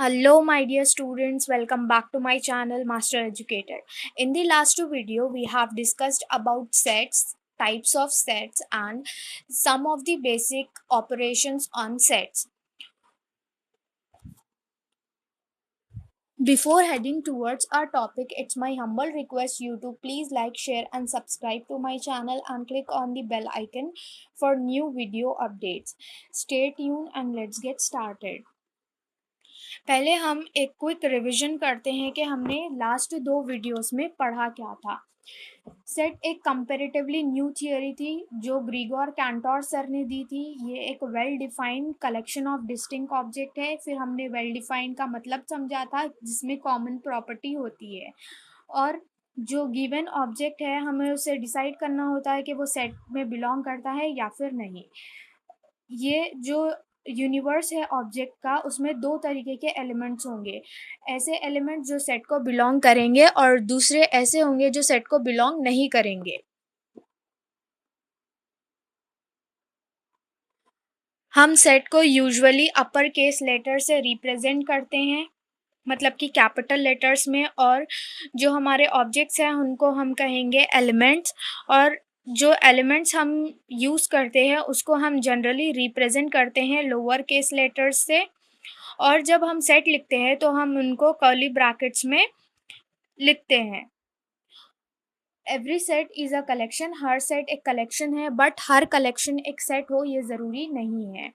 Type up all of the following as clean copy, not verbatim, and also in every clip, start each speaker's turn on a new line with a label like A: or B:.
A: Hello, my dear students. Welcome back to my channel, Master Educator. In the last two video, we have discussed about sets, types of sets, and some of the basic operations on sets. Before heading towards our topic, it's my humble request you to please like, share, and subscribe to my channel and click on the bell icon for new video updates. Stay tuned and let's get started. पहले हम एक quick revision करते हैं कि हमने last दो videos में पढ़ा क्या था। सेट एक कंपैरेटिवली न्यू थियोरी थी जो ग्रीगोर कैंटोर सर ने दी थी। ये एक well defined collection of distinct object है। फिर हमने वेल डिफाइंड का मतलब समझा था जिसमें कॉमन प्रॉपर्टी होती है और जो गिवन ऑब्जेक्ट है हमें उसे डिसाइड करना होता है कि वो सेट में बिलोंग करता है या फिर नहीं। ये जो यूनिवर्स है ऑब्जेक्ट का उसमें दो तरीके के एलिमेंट्स होंगे, ऐसे एलिमेंट्स जो सेट को बिलोंग करेंगे और दूसरे ऐसे होंगे जो सेट को बिलोंग नहीं करेंगे। हम सेट को यूजुअली अपर केस लेटर से रिप्रेजेंट करते हैं, मतलब कि कैपिटल लेटर्स में, और जो हमारे ऑब्जेक्ट्स हैं उनको हम कहेंगे एलिमेंट्स, और जो एलिमेंट्स हम यूज़ करते हैं उसको हम जनरली रिप्रेजेंट करते हैं लोअर केस लेटर्स से। और जब हम सेट लिखते हैं तो हम उनको कर्ली ब्रैकेट्स में लिखते हैं। Every set is a collection, her set एक कलेक्शन है, बट हर कलेक्शन एक सेट हो ये ज़रूरी नहीं है।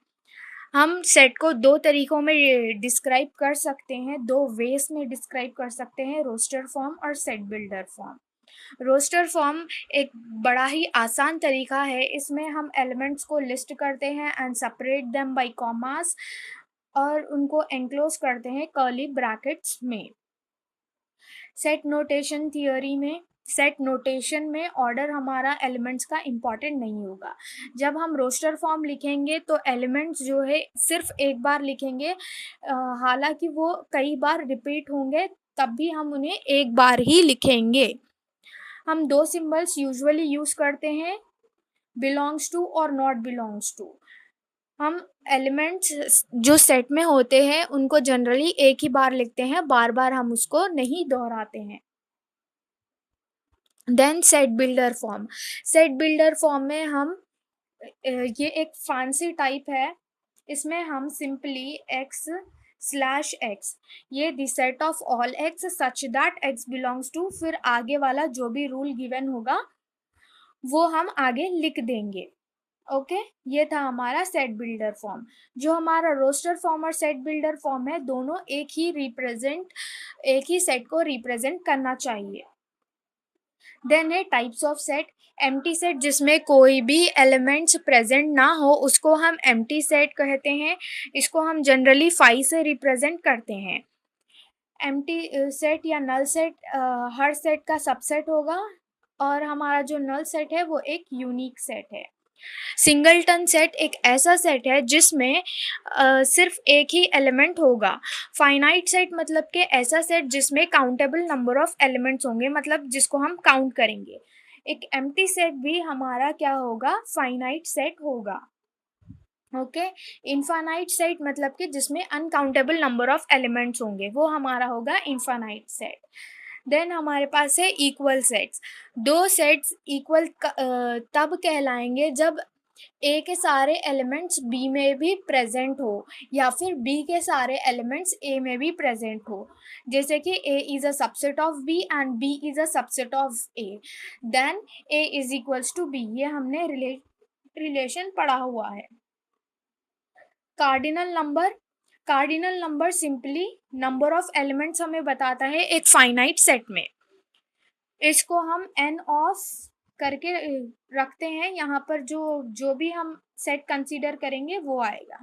A: हम सेट को दो तरीकों में डिस्क्राइब कर सकते हैं, दो वेस में डिस्क्राइब कर सकते हैं, रोस्टर फॉर्म और set builder form. Roster form एक बड़ा ही आसान तरीका है। इसमें हम एलिमेंट्स को लिस्ट करते हैं and separate them by commas और उनको एनक्लोज करते हैं कर्ली ब्रैकेट्स में। सेट नोटेशन थियोरी में, सेट नोटेशन में ऑर्डर हमारा एलिमेंट्स का इम्पॉर्टेंट नहीं होगा। जब हम रोस्टर फॉर्म लिखेंगे तो एलिमेंट्स जो है सिर्फ एक बार लिखेंगे, हालांकि वो कई बार रिपीट होंगे तब भी हम उन्हें एक बार ही लिखेंगे। हम दो सिंबल्स यूजुअली यूज करते हैं, बिलोंग्स टू और नॉट बिलोंग्स टू। हम एलिमेंट्स जो सेट में होते हैं उनको जनरली एक ही बार लिखते हैं, बार बार हम उसको नहीं दोहराते हैं। Then set builder form. Set builder form में हम ये एक फैंसी टाइप है, इसमें हम सिंपली x/x, ये the set of all x such that x belongs to, फिर आगे वाला जो भी रूल गिवन होगा वो हम आगे लिख देंगे। ओके ये था हमारा सेट बिल्डर फॉर्म। जो हमारा रोस्टर फॉर्म और सेट बिल्डर फॉर्म है दोनों एक ही सेट को रिप्रेजेंट करना चाहिए। देन है types of set. Empty set जिसमें कोई भी एलिमेंट्स प्रेजेंट ना हो उसको हम एम्प्टी सेट कहते हैं। इसको हम जनरली 5 से रिप्रेजेंट करते हैं। एम्प्टी सेट या नल सेट हर सेट का सबसेट होगा और हमारा जो नल सेट है वो एक यूनिक सेट है। सिंगलटन सेट एक ऐसा सेट है जिसमें सिर्फ एक ही एलिमेंट होगा। फाइनाइट सेट मतलब कि ऐसा सेट जिसमें काउंटेबल नंबर ऑफ एलिमेंट्स होंगे, मतलब जिसको हम काउंट करेंगे। एक एम्प्टी सेट भी हमारा क्या होगा, फाइनाइट सेट होगा। ओके इनफाइनाइट सेट मतलब कि जिसमें अनकाउंटेबल नंबर ऑफ एलिमेंट्स होंगे वो हमारा होगा इनफाइनाइट सेट। देन हमारे पास है इक्वल सेट्स। दो सेट्स इक्वल तब कहलाएंगे जब ए के सारे एलिमेंट्स बी में भी प्रेजेंट हो या फिर बी के सारे एलिमेंट्स ए में भी प्रेजेंट हो। जैसे कि A is a subset of B and B is a subset of A, then A is equals to B. ये हमने रिलेशन पढ़ा हुआ है। Cardinal number simply number of elements हमें बताता है एक फाइनाइट सेट में। इसको हम एन ऑफ करके रखते हैं, यहाँ पर जो भी हम सेट कंसीडर करेंगे वो आएगा।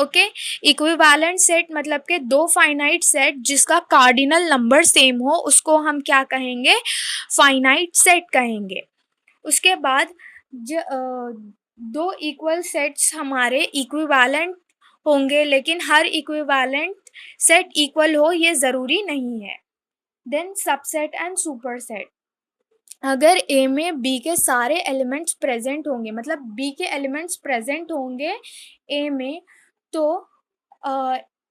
A: ओके इक्विवेलेंट सेट मतलब कि दो फाइनाइट सेट जिसका कार्डिनल नंबर सेम हो उसको हम क्या कहेंगे, फाइनाइट सेट कहेंगे। उसके बाद दो इक्वल सेट्स हमारे इक्विवेलेंट होंगे, लेकिन हर इक्विवेलेंट सेट इक्वल हो ये ज़रूरी नहीं है। Then subset and superset. अगर ए में बी के सारे एलिमेंट्स प्रेजेंट होंगे, मतलब बी के एलिमेंट्स प्रेजेंट होंगे ए में, तो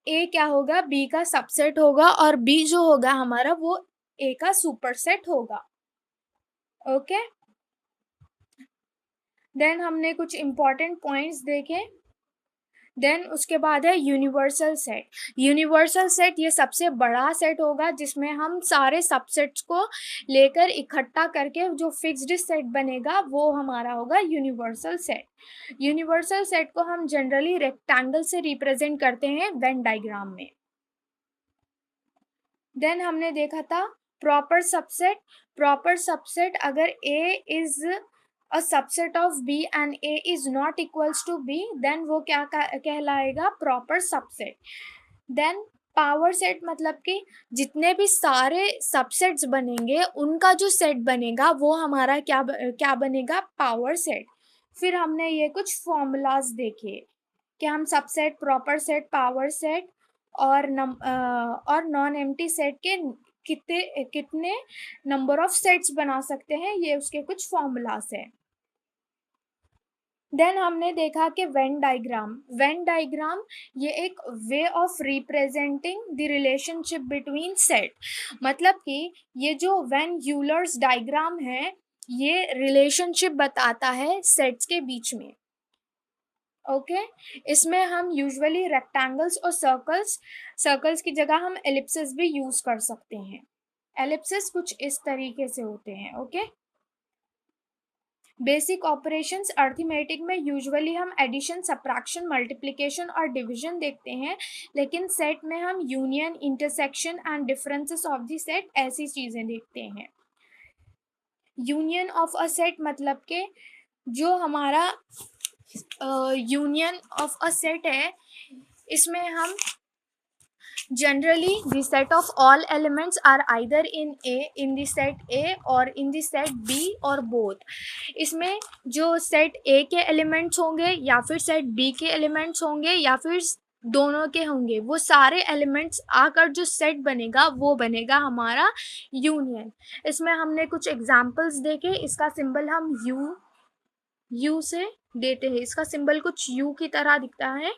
A: ए क्या होगा, बी का सबसेट होगा और बी जो होगा हमारा वो ए का सुपरसेट होगा। ओके, देन हमने कुछ इंपॉर्टेंट पॉइंट्स देखे। देन उसके बाद है यूनिवर्सल सेट। यूनिवर्सल सेट ये सबसे बड़ा सेट होगा जिसमें हम सारे सबसेट्स को लेकर इकट्ठा करके जो फिक्स्ड सेट बनेगा वो हमारा होगा यूनिवर्सल सेट। यूनिवर्सल सेट को हम जनरली रेक्टेंगल से रिप्रेजेंट करते हैं वेन डायग्राम में। देन हमने देखा था प्रॉपर सबसेट। प्रॉपर सबसेट अगर A is a subset of B and A is not equals to B, then वो क्या कहलाएगा, proper subset. Then power set मतलब कि जितने भी सारे सबसेट्स बनेंगे उनका जो सेट बनेगा वो हमारा क्या बनेगा, पावर सेट। फिर हमने ये कुछ फॉर्मूलाज देखे कि हम subset, proper set, power set और नॉन एम्प्टी सेट के कितने नंबर ऑफ सेट्स बना सकते हैं, ये उसके कुछ फॉर्मूलाज है। देन हमने देखा कि वेन डायग्राम ये एक way of representing the relationship between set. मतलब कि ये जो वेन यूलर्स डायग्राम है ये रिलेशनशिप बताता है सेट्स के बीच में। ओके, इसमें हम यूजुअली रेक्टेंगल्स और सर्कल्स की जगह हम एलिप्सिस भी यूज कर सकते हैं। एलिप्सिस कुछ इस तरीके से होते हैं। ओके, बेसिक ऑपरेशंस अर्थमेटिक में यूजुअली हम एडिशन, सब्ट्रैक्शन, मल्टीप्लिकेशन और डिवीजन देखते हैं, लेकिन सेट में हम union, intersection and differences of the set ऐसी चीजें देखते हैं। यूनियन ऑफ अ सेट मतलब के जो हमारा यूनियन ऑफ अ सेट है इसमें हम generally the set of all elements are either in the set A or in the set B or both। इसमें जो सेट A के एलिमेंट्स होंगे या फिर सेट B के एलिमेंट्स होंगे या फिर दोनों के होंगे, वो सारे एलिमेंट्स आकर जो सेट बनेगा वो बनेगा हमारा यूनियन। इसमें हमने कुछ एग्जांपल्स देखे। इसका सिंबल हम यू से देते हैं। इसका सिंबल कुछ यू की तरह दिखता है।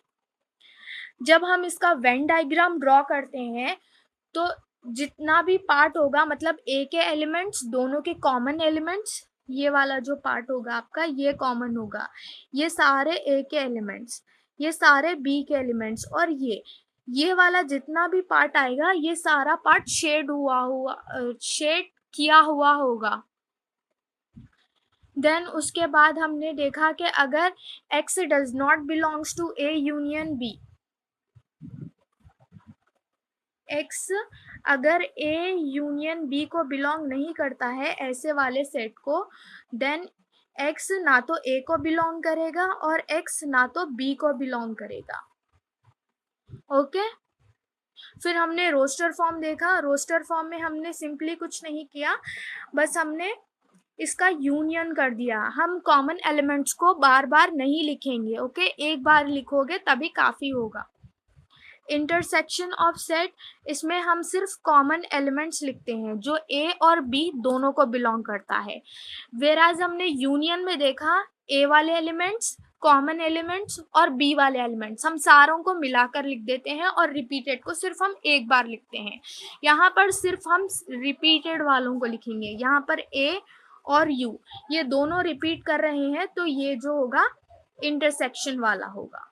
A: जब हम इसका वेन डायग्राम ड्रॉ करते हैं तो जितना भी पार्ट होगा, मतलब ए के एलिमेंट्स, दोनों के कॉमन एलिमेंट्स, ये वाला जो पार्ट होगा आपका ये कॉमन होगा। ये सारे ए के एलिमेंट्स, ये सारे बी के एलिमेंट्स और ये वाला जितना भी पार्ट आएगा ये सारा पार्ट शेड किया हुआ होगा। देन उसके बाद हमने देखा कि अगर x does not belongs to A union B, x अगर A यूनियन B को बिलोंग नहीं करता है ऐसे वाले सेट को, देन x ना तो A को बिलोंग करेगा और x ना तो B को बिलोंग करेगा। ओके, फिर हमने रोस्टर फॉर्म देखा। रोस्टर फॉर्म में हमने सिंपली कुछ नहीं किया, बस हमने इसका यूनियन कर दिया। हम कॉमन एलिमेंट्स को बार बार नहीं लिखेंगे। ओके, एक बार लिखोगे तभी काफी होगा। इंटरसेक्शन ऑफ सेट, इसमें हम सिर्फ कॉमन एलिमेंट्स लिखते हैं जो A और B दोनों को बिलोंग करता है। वेराज हमने यूनियन में देखा A वाले एलिमेंट्स, कॉमन एलिमेंट्स और B वाले एलिमेंट्स हम सारों को मिलाकर लिख देते हैं और रिपीटेड को सिर्फ हम एक बार लिखते हैं। यहाँ पर सिर्फ हम रिपीटेड वालों को लिखेंगे। यहाँ पर A और U ये दोनों रिपीट कर रहे हैं तो ये जो होगा इंटरसेक्शन वाला होगा।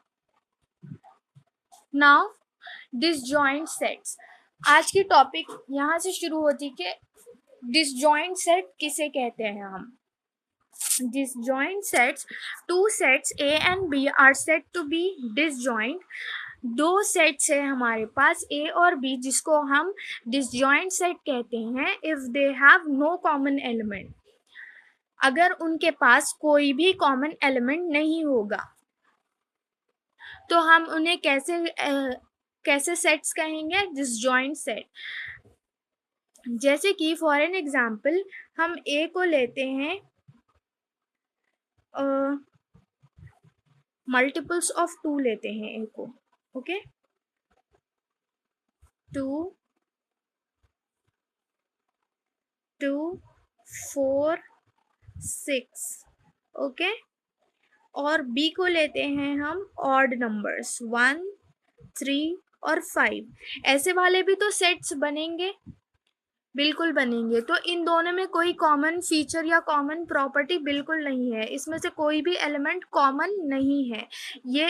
A: Now disjoint sets. आज की टॉपिक यहाँ से शुरू होती कि डिसजॉइंट सेट किसे कहते हैं हम। Disjoint sets, two sets A and B are set to be disjoint. दो सेट्स है हमारे पास A और B जिसको हम डिसजॉइंट सेट कहते हैं if they have no common element, अगर उनके पास कोई भी कॉमन एलिमेंट नहीं होगा तो हम उन्हें कैसे सेट्स कहेंगे, डिसजॉइंट सेट। जैसे कि फॉर एन एग्जाम्पल हम A को लेते हैं मल्टीपल्स ऑफ 2 लेते हैं A को। ओके, 2 2 4 6। ओके, और B को लेते हैं हम ऑड नंबर्स 1 3 और 5, ऐसे वाले भी तो सेट्स बनेंगे, बिल्कुल बनेंगे। तो इन दोनों में कोई कॉमन फीचर या कॉमन प्रॉपर्टी बिल्कुल नहीं है, इसमें से कोई भी एलिमेंट कॉमन नहीं है। ये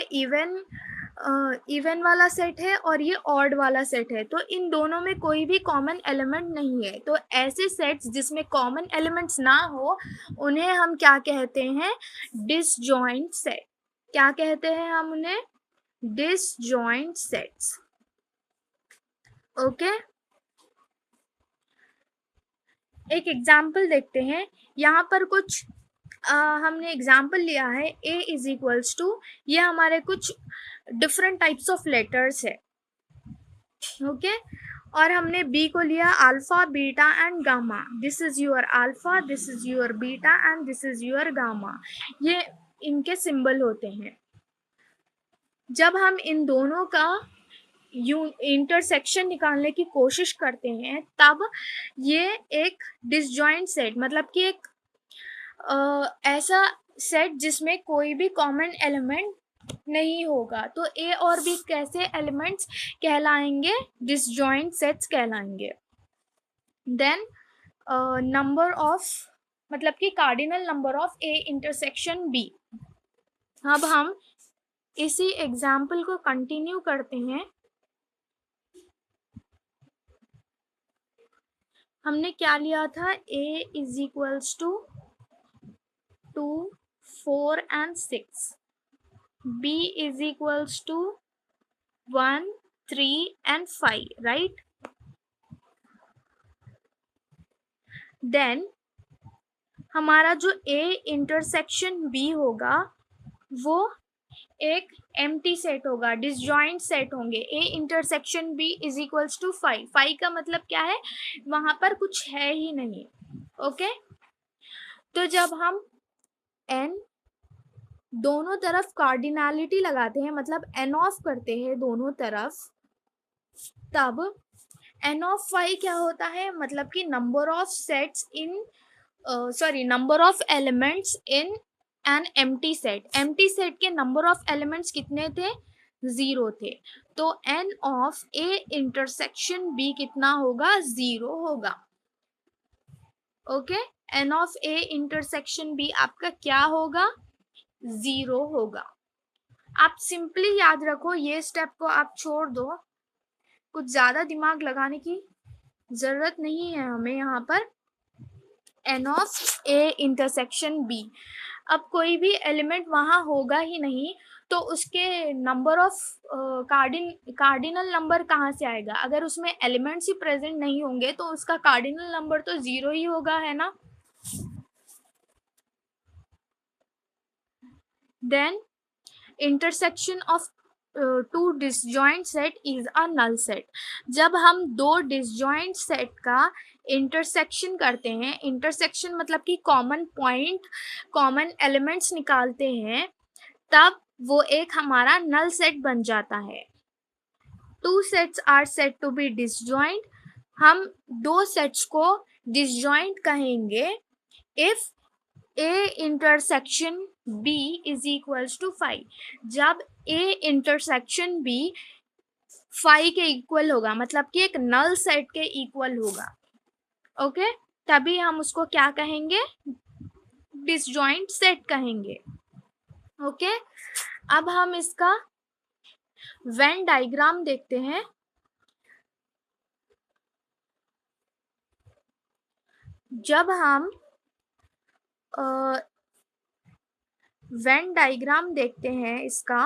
A: इवन वाला सेट है और ये ऑड वाला सेट है, तो इन दोनों में कोई भी कॉमन एलिमेंट नहीं है। तो ऐसे सेट्स जिसमें कॉमन एलिमेंट्स ना हो उन्हें हम क्या कहते हैं, डिसजॉइंट सेट। क्या कहते हैं हम उन्हें, डिसजॉइंट सेट्स। ओके, एक एग्जाम्पल देखते हैं। यहाँ पर कुछ हमने एग्जाम्पल लिया है a इज इक्वल्स टू, ये हमारे कुछ डिफरेंट टाइप्स ऑफ लेटर्स है। ओके, और हमने b को लिया alpha, beta and gamma. This is your alpha, this is your beta and this is your gamma. ये इनके सिंबल होते हैं। जब हम इन दोनों का इंटरसेक्शन निकालने की कोशिश करते हैं तब ये एक डिसजॉइंट सेट, मतलब कि एक ऐसा सेट जिसमें कोई भी कॉमन एलिमेंट नहीं होगा। तो ए और बी कैसे एलिमेंट्स कहलाएंगे, डिसजॉइंट सेट्स कहलाएंगे। देन नंबर ऑफ, मतलब कि cardinal number of A intersection B. अब हम इसी एग्जाम्पल को कंटिन्यू करते हैं। हमने क्या लिया था, a is equals to 2, 4 and 6, b is equals to 1, 3 and 5, right? Then हमारा जो a इंटरसेक्शन b होगा वो एक एम्प्टी सेट होगा, डिसजॉइंट सेट होंगे। a intersection b is equals to 5। 5 का मतलब क्या है, वहां पर कुछ है ही नहीं। ओके, तो जब हम n दोनों तरफ कार्डिनलिटी लगाते हैं, मतलब n ऑफ करते हैं दोनों तरफ, तब n ऑफ 5 क्या होता है, मतलब कि number of sets in number of elements in an empty set. Empty set के नंबर ऑफ एलिमेंट्स कितने थे, 0 थे। तो n of a intersection b कितना होगा, 0 होगा। Okay, n of a intersection b आपका क्या होगा, 0 होगा। आप सिंपली याद रखो, ये स्टेप को आप छोड़ दो, कुछ ज्यादा दिमाग लगाने की जरूरत नहीं है हमें यहाँ पर। n of a intersection b, अब कोई भी एलिमेंट वहां होगा ही नहीं, तो उसके नंबर ऑफ कार्डिनल नंबर कहाँ से आएगा, अगर उसमें एलिमेंट्स ही प्रेजेंट नहीं होंगे तो उसका कार्डिनल नंबर तो 0 ही होगा, है ना। Then intersection of two disjoint set is a null set. जब हम दो डिसजॉइंट सेट का इंटरसेक्शन करते हैं, इंटरसेक्शन मतलब कि कॉमन पॉइंट, कॉमन एलिमेंट्स निकालते हैं, तब वो एक हमारा नल सेट बन जाता है। Two sets are said to be disjoint. हम दो सेट्स को डिसजॉइंट कहेंगे if a intersection b is equals to 5। जब a इंटरसेक्शन b 5 के इक्वल होगा, मतलब कि एक नल सेट के इक्वल होगा। ओके, तभी हम उसको क्या कहेंगे, डिसजॉइंट सेट कहेंगे। ओके, अब हम इसका वेन डायग्राम देखते हैं। जब हम वेन डायग्राम देखते हैं इसका,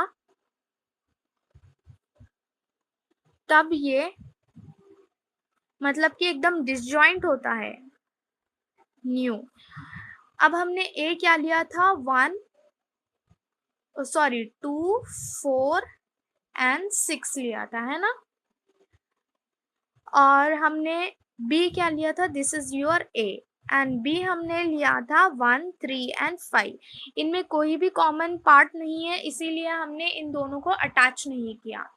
A: तब ये मतलब कि एकदम डिसजॉइंट होता है, न्यू। अब हमने a क्या लिया था, 2, 4 and 6 लिया था, है ना। और हमने b क्या लिया था, this is your a, and b हमने लिया था 1, 3 and 5। इनमें कोई भी कॉमन पार्ट नहीं है, इसीलिए हमने इन दोनों को अटैच नहीं किया।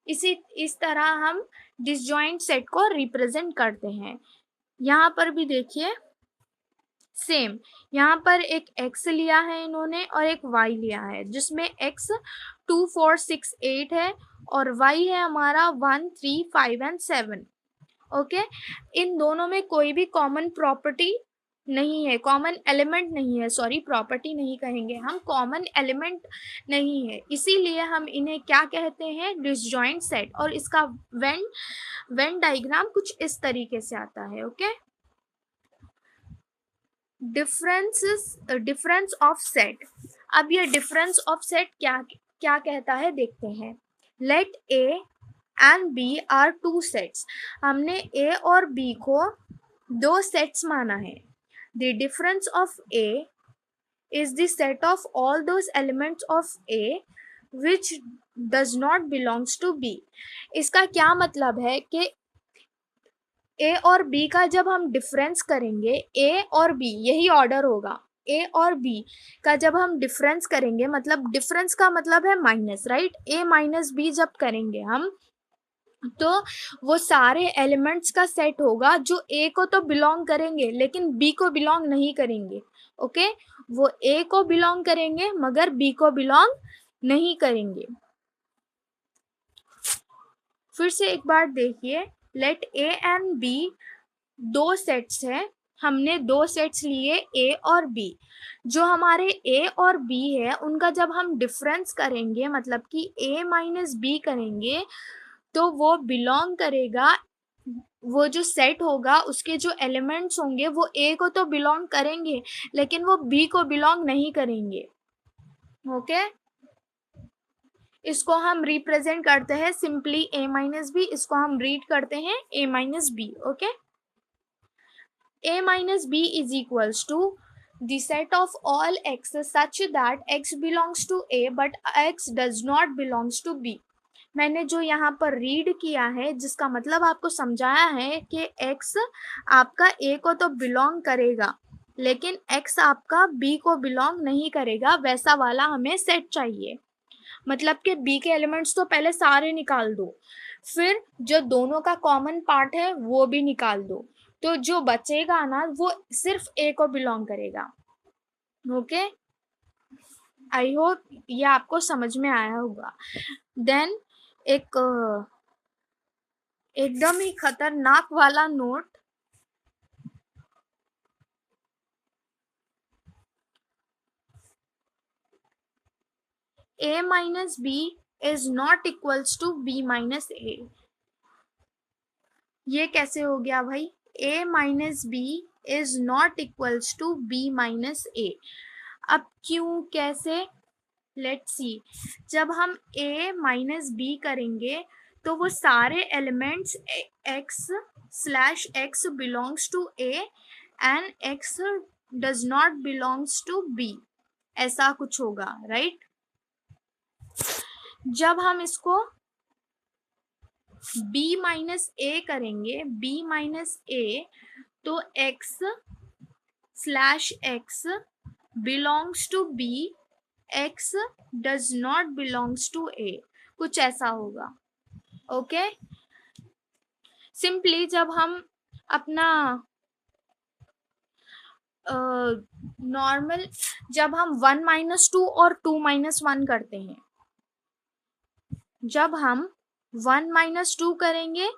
A: इस तरह हम डिसजॉइंट सेट को रिप्रेजेंट करते हैं। यहाँ पर भी देखिए सेम, यहाँ पर एक x लिया है इन्होंने और एक y लिया है, जिसमें x 2, 4, 6, 8 है और y है हमारा 1, 3, 5 एंड 7। ओके, इन दोनों में कोई भी कॉमन प्रॉपर्टी नहीं है, कॉमन एलिमेंट नहीं है, सॉरी प्रॉपर्टी नहीं कहेंगे हम, कॉमन एलिमेंट नहीं है, इसीलिए हम इन्हें क्या कहते हैं, डिसजॉइंट सेट। और इसका वेन डायग्राम कुछ इस तरीके से आता है। Okay, difference of set. अब ये डिफरेंस ऑफ सेट क्या क्या कहता है देखते हैं। Let A and B are two sets. हमने ए और बी को दो सेट्स माना है। The difference of A is the set of all those elements of A which does not belongs to B. इसका क्या मतलब है कि ए और बी का जब हम डिफरेंस करेंगे, ए और बी यही ऑर्डर होगा, ए और बी का जब हम डिफरेंस करेंगे, मतलब डिफरेंस का मतलब है माइनस, राइट। ए माइनस बी जब करेंगे हम, तो वो सारे एलिमेंट्स का सेट होगा जो ए को तो बिलोंग करेंगे लेकिन बी को बिलोंग नहीं करेंगे। ओके, वो ए को बिलोंग करेंगे मगर बी को बिलोंग नहीं करेंगे। फिर से एक बार देखिए, लेट ए एंड बी दो सेट्स हैं, हमने दो सेट्स लिए ए और बी। जो हमारे ए और बी है उनका जब हम डिफरेंस करेंगे, मतलब कि ए माइनस बी करेंगे, तो वो बिलोंग करेगा, वो जो सेट होगा उसके जो एलिमेंट्स होंगे वो ए को तो बिलोंग करेंगे लेकिन वो बी को बिलोंग नहीं करेंगे। ओके, इसको हम रिप्रेजेंट करते हैं सिंपली ए माइनस बी, इसको हम रीड करते हैं A minus B. Okay, a minus b is equals to the set of all x such that x belongs to a but x does not belongs to b। मैंने जो यहाँ पर read किया है जिसका मतलब आपको समझाया है कि x आपका a को तो बिलोंग करेगा लेकिन x आपका b को बिलोंग नहीं करेगा, वैसा वाला हमें सेट चाहिए। मतलब कि b के एलिमेंट्स तो पहले सारे निकाल दो, फिर जो दोनों का कॉमन पार्ट है वो भी निकाल दो, तो जो बचेगा ना वो सिर्फ ए को बिलोंग करेगा। ओके, आई होप ये आपको समझ में आया होगा। देन एक एकदम ही खतरनाक वाला note, a minus b is not equals to b minus a। ये कैसे हो गया भाई, a minus B is not equals to b minus a। अब क्यों, कैसे, लेट्स सी। जब हम a माइनस बी करेंगे तो वो सारे elements x slash x belongs to a and x does not belongs to b, ऐसा कुछ होगा, राइट। जब हम इसको b माइनस a करेंगे, b माइनस a, तो x slash x belongs to b, x does not belongs to a, कुछ ऐसा होगा। ओके, सिंपली जब हम अपना नॉर्मल जब हम 1 माइनस 2 और 2 माइनस 1 करते हैं, जब हम 1 माइनस 2 करेंगे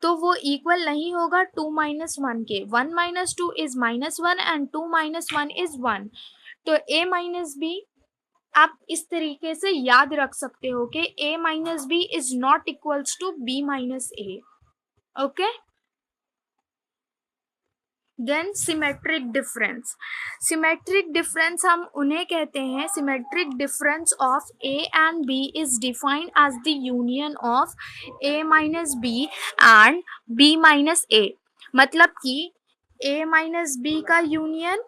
A: तो वो इक्वल नहीं होगा 2 माइनस 1 के। 1 minus 2 is minus 1 and 2 minus 1 is 1। तो a माइनस बी आप इस तरीके से याद रख सकते हो कि a minus B is not equals to b minus a। Okay, then symmetric difference. Symmetric difference हम उन्हें कहते हैं, symmetric difference of a and b is defined as the union of a minus B and b minus a। मतलब कि a minus B का union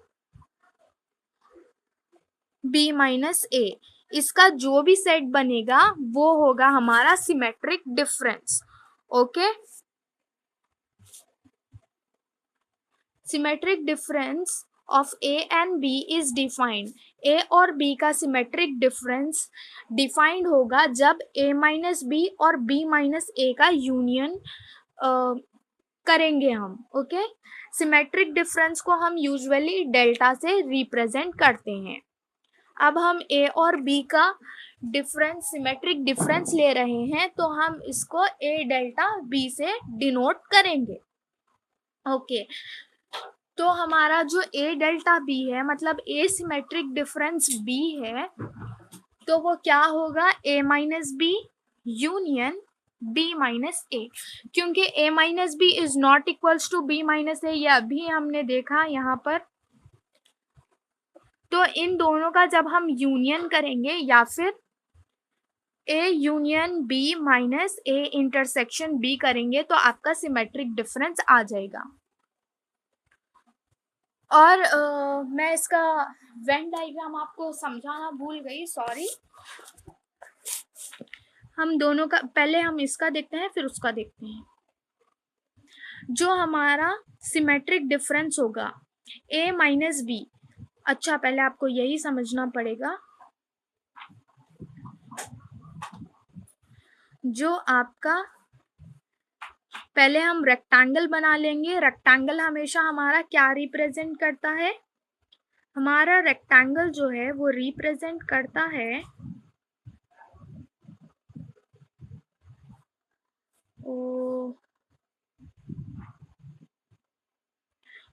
A: b minus a, इसका जो भी सेट बनेगा वो होगा हमारा symmetric difference. Okay, symmetric difference of a and b is defined. a और b का सिमेट्रिक डिफरेंस डिफाइंड होगा जब a माइनस बी और b माइनस a का यूनियन करेंगे हम। ओके, सिमेट्रिक डिफरेंस को हम यूजुअली डेल्टा से रिप्रेजेंट करते हैं। अब हम a और b का डिफरेंस, सिमेट्रिक डिफरेंस ले रहे हैं तो हम इसको ए डेल्टा बी से डिनोट करेंगे। ओके, तो हमारा जो ए डेल्टा बी है मतलब ए सिमेट्रिक डिफरेंस बी है, तो वो क्या होगा, A minus B union B minus A, क्योंकि A minus B is not equals to B minus A, यह भी हमने देखा यहाँ पर। तो इन दोनों का जब हम यूनियन करेंगे या फिर A union B minus A intersection B करेंगे तो आपका सिमेट्रिक डिफरेंस आ जाएगा। और मैं इसका वेन डायग्राम आपको समझाना भूल गई, सॉरी। हम दोनों का पहले हम इसका देखते हैं फिर उसका देखते हैं। जो हमारा सिमेट्रिक डिफरेंस होगा ए माइनस बी, अच्छा पहले आपको यही समझना पड़ेगा, जो आपका पहले हम रेक्टेंगल बना लेंगे। रेक्टेंगल हमेशा हमारा क्या रिप्रेजेंट करता है, हमारा रेक्टेंगल जो है वो रिप्रेजेंट करता है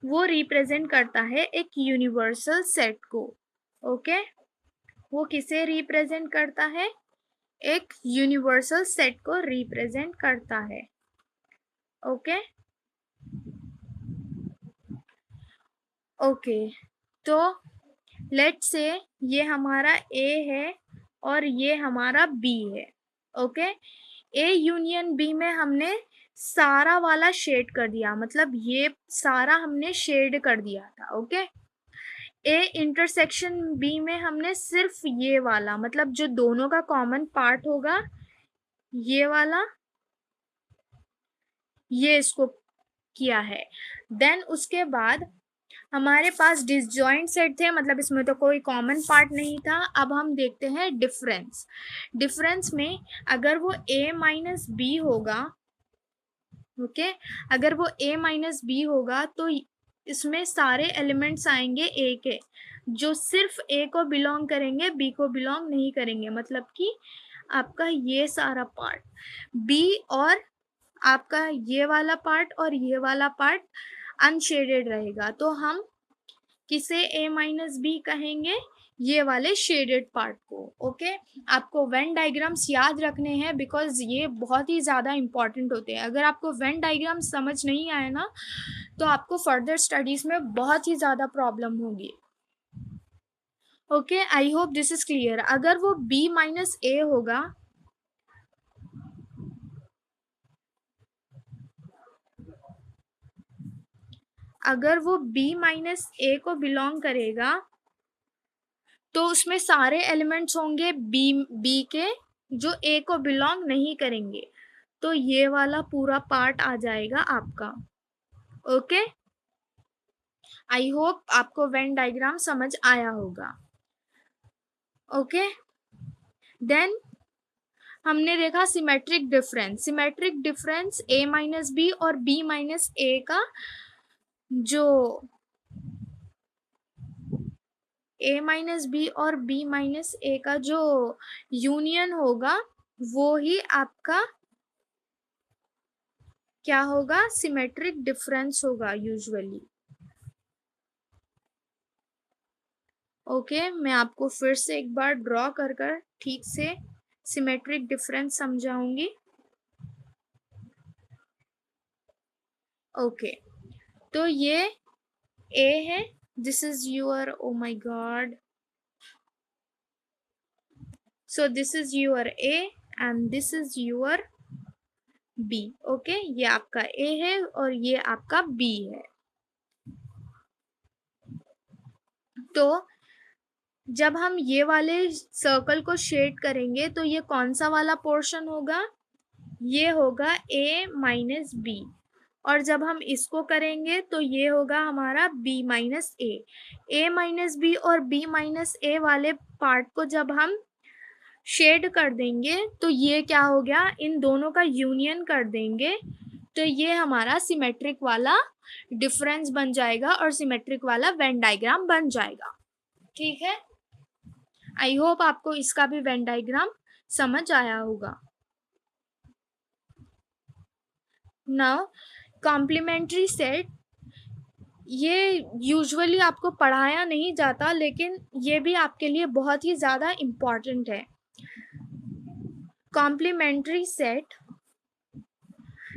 A: वो रिप्रेजेंट करता है एक यूनिवर्सल सेट को। ओके, वो किसे रिप्रेजेंट करता है, एक यूनिवर्सल सेट को रिप्रेजेंट करता है। ओके ओके, तो लेट्स से ये हमारा ए है और ये हमारा बी है। ओके, ए यूनियन बी में हमने सारा वाला शेड कर दिया, मतलब ये सारा हमने शेड कर दिया था। ओके, ए इंटरसेक्शन बी में हमने सिर्फ ये वाला, मतलब जो दोनों का कॉमन पार्ट होगा ये वाला, ये इसको किया है। देन उसके बाद हमारे पास डिसजॉइंट सेट थे, मतलब इसमें तो कोई कॉमन पार्ट नहीं था। अब हम देखते हैं डिफरेंस। डिफरेंस में अगर वो a माइनस बी होगा, ओके, अगर वो a माइनस बी होगा तो इसमें सारे एलिमेंट्स आएंगे a के, जो सिर्फ a को बिलोंग करेंगे, b को बिलोंग नहीं करेंगे। मतलब कि आपका ये सारा पार्ट b और आपका ये वाला पार्ट और ये वाला पार्ट अनशेडेड रहेगा। तो हम किसे a माइनस बी कहेंगे, ये वाले शेडेड पार्ट को। ओके, आपको वेन डायग्राम्स याद रखने हैं बिकॉज ये बहुत ही ज़्यादा इंपॉर्टेंट होते हैं। अगर आपको वेन डायग्राम समझ नहीं आए ना तो आपको फर्दर स्टडीज में बहुत ही ज़्यादा प्रॉब्लम होगी। Okay, I hope this is clear. अगर वो b माइनस ए होगा, अगर वो b माइनस ए को बिलोंग करेगा तो उसमें सारे एलिमेंट्स होंगे बी के जो ए को बिलोंग नहीं करेंगे। तो ये वाला पूरा पार्ट आ जाएगा आपका। ओके, आई होप आपको वेन डायग्राम समझ आया होगा। ओके, देन हमने देखा सिमेट्रिक डिफरेंस। सिमेट्रिक डिफरेंस ए माइनस बी और बी माइनस ए का जो a माइनस बी और b माइनस ए का जो यूनियन होगा वो ही आपका क्या होगा, सिमेट्रिक डिफरेंस होगा यूजुअली। ओके, मैं आपको फिर से एक बार ड्रॉ कर ठीक से सिमेट्रिक डिफरेंस समझाऊंगी। ओके, तो ये a है, this is your, oh my God, so this is your a and this is your b। Okay, ये आपका a है और ये आपका b है। तो जब हम ये वाले सर्कल को शेड करेंगे तो ये कौन सा वाला पोर्शन होगा, ये होगा a माइनस बी, और जब हम इसको करेंगे तो ये होगा हमारा b माइनस ए माइनस बी और b माइनस ए वाले पार्ट को जब हम शेड कर देंगे तो ये क्या हो गया, इन दोनों का यूनियन कर देंगे तो ये हमारा सिमेट्रिक वाला डिफरेंस बन जाएगा और सिमेट्रिक वाला वेन डायग्राम बन जाएगा। ठीक है, आई होप आपको इसका भी वेन डायग्राम समझ आया होगा। नाउ कॉम्प्लीमेंट्री सेट, ये यूजुअली आपको पढ़ाया नहीं जाता, लेकिन ये भी आपके लिए बहुत ही ज़्यादा इम्पॉर्टेंट है। Complementary set,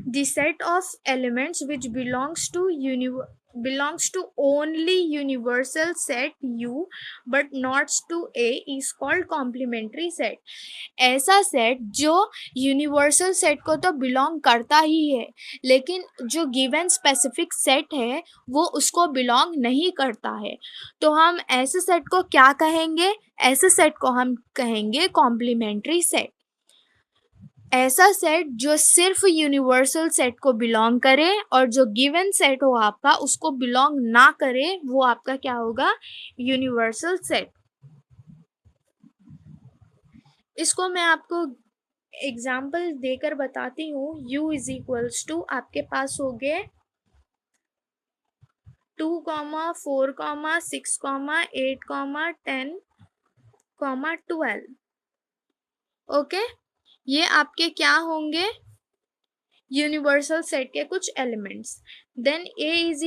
A: the set of elements which belongs to only universal set U but not to A is called complementary set। ऐसा सेट जो यूनिवर्सल सेट को तो बिलोंग करता ही है, लेकिन जो गिवन स्पेसिफिक सेट है वो उसको बिलोंग नहीं करता है, तो हम ऐसे सेट को क्या कहेंगे? ऐसे सेट को हम कहेंगे कॉम्प्लीमेंट्री सेट। ऐसा सेट जो सिर्फ यूनिवर्सल सेट को बिलोंग करे और जो गिवन सेट हो आपका उसको बिलोंग ना करे, वो आपका क्या होगा? Universal set. इसको मैं आपको एग्जाम्पल देकर बताती हूँ। U इज इक्वल्स टू आपके पास हो गए 2, 4, 6, 8, 10, 12। ओके, ये आपके क्या होंगे? यूनिवर्सल सेट के कुछ elements. Then A is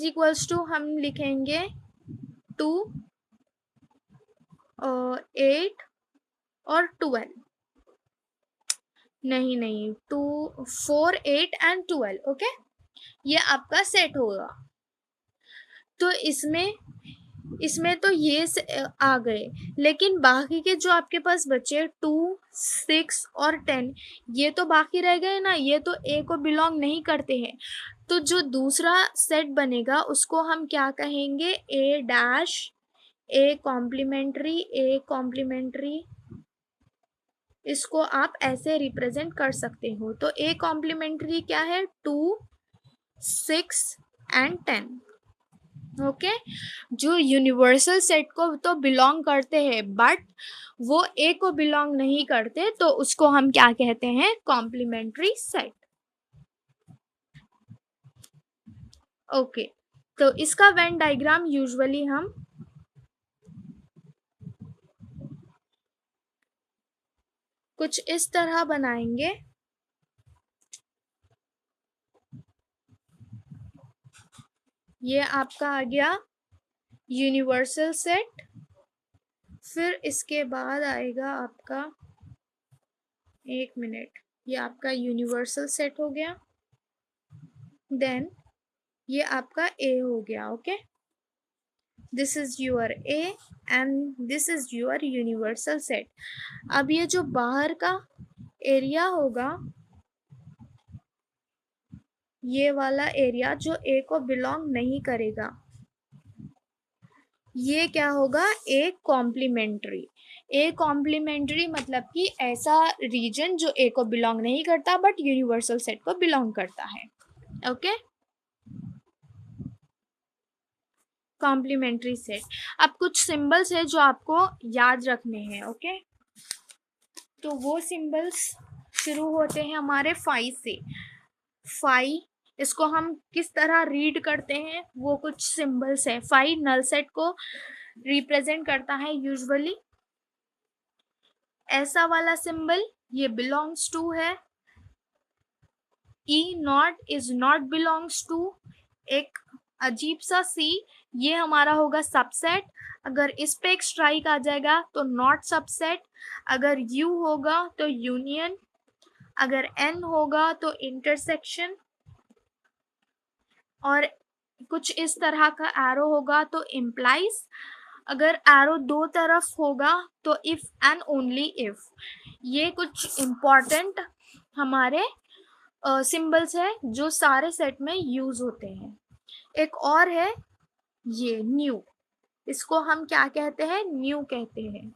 A: equals to हम लिखेंगे 2, 8 और 12। नहीं 2, 4, 8 एंड 12। ओके, ये आपका सेट होगा। तो इसमें तो ये आ गए, लेकिन बाकी के जो आपके पास बचे 2, 6 और 10, ये तो बाकी रह गए ना, ये तो ए को बिलोंग नहीं करते हैं। तो जो दूसरा सेट बनेगा उसको हम क्या कहेंगे? ए डैश ए कॉम्प्लीमेंट्री। इसको आप ऐसे रिप्रेजेंट कर सकते हो। तो ए कॉम्प्लीमेंट्री क्या है? 2, 6 एंड 10। ओके, जो यूनिवर्सल सेट को तो बिलोंग करते हैं बट वो ए को बिलोंग नहीं करते, तो उसको हम क्या कहते हैं? Complementary set. ओके, तो इसका वेन डायग्राम यूजुअली हम कुछ इस तरह बनाएंगे। ये आपका आ गया यूनिवर्सल सेट, फिर इसके बाद आएगा आपका, एक मिनट, ये आपका यूनिवर्सल सेट हो गया, देन ये आपका ए हो गया। Okay, this is your A and this is your universal set. अब ये जो बाहर का एरिया होगा, ये वाला एरिया जो ए को बिलोंग नहीं करेगा, ये क्या होगा? ए कॉम्प्लीमेंट्री मतलब कि ऐसा रीजन जो ए को बिलोंग नहीं करता बट यूनिवर्सल सेट को बिलोंग करता है। Okay, complementary set. अब कुछ सिंबल्स है जो आपको याद रखने हैं। ओके, तो वो सिंबल्स शुरू होते हैं हमारे 5 से। 5, इसको हम किस तरह रीड करते हैं, वो कुछ सिंबल्स है। 5 नल सेट को रिप्रेजेंट करता है यूजुअली। ऐसा वाला सिंबल ये बिलोंग्स टू है। E not is not belongs to, एक अजीब सा सी, ये हमारा होगा सबसेट। अगर इस पे एक स्ट्राइक आ जाएगा तो नॉट सबसेट। अगर यू होगा तो यूनियन। अगर एन होगा तो इंटरसेक्शन। और कुछ इस तरह का एरो होगा तो इम्प्लाइज। अगर एरो दो तरफ होगा तो इफ एंड ओनली इफ। ये कुछ इम्पॉर्टेंट हमारे सिंबल्स है जो सारे सेट में यूज होते हैं। एक और है ये न्यू, इसको हम क्या कहते हैं? न्यू कहते हैं।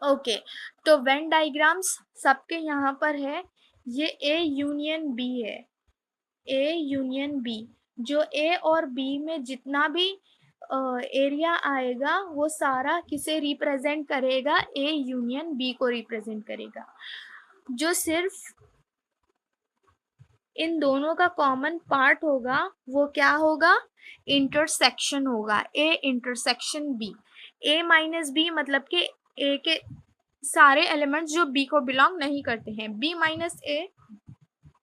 A: ओके, तो वेन डायग्राम्स सबके यहाँ पर है। ये ए यूनियन बी है, ए यूनियन बी। जो ए और बी में जितना भी एरिया आएगा वो सारा किसे रिप्रेजेंट करेगा? ए यूनियन बी को रिप्रेजेंट करेगा। जो सिर्फ इन दोनों का कॉमन पार्ट होगा वो क्या होगा, इंटरसेक्शन होगा, A intersection B. A minus B मतलब कि ए के सारे एलिमेंट्स जो बी को बिलोंग नहीं करते हैं, बी माइनस ए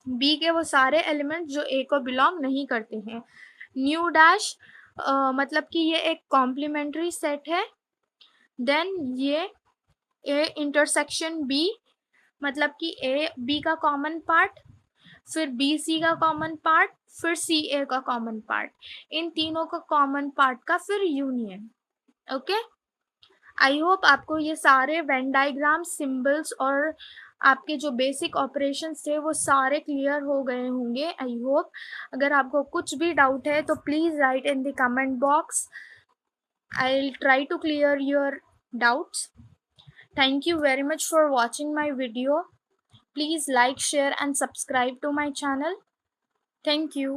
A: बी के वो सारे एलिमेंट्स जो ए को बिलोंग नहीं करते हैं। न्यू डैश मतलब कि ये एक कॉम्प्लीमेंट्री सेट है। देन ये ए इंटरसेक्शन बी मतलब कि ए बी का कॉमन पार्ट, फिर बी सी का कॉमन पार्ट, फिर सी ए का कॉमन पार्ट, इन तीनों का कॉमन पार्ट का फिर यूनियन। ओके, आई होप आपको ये सारे वेन डायग्राम सिंबल्स और आपके जो बेसिक ऑपरेशंस थे वो सारे क्लियर हो गए होंगे, आई होप। अगर आपको कुछ भी डाउट है तो please write in the comment box, I will try to clear your doubts. Thank you very much for watching my video. Please like, share and subscribe to my channel. Thank you.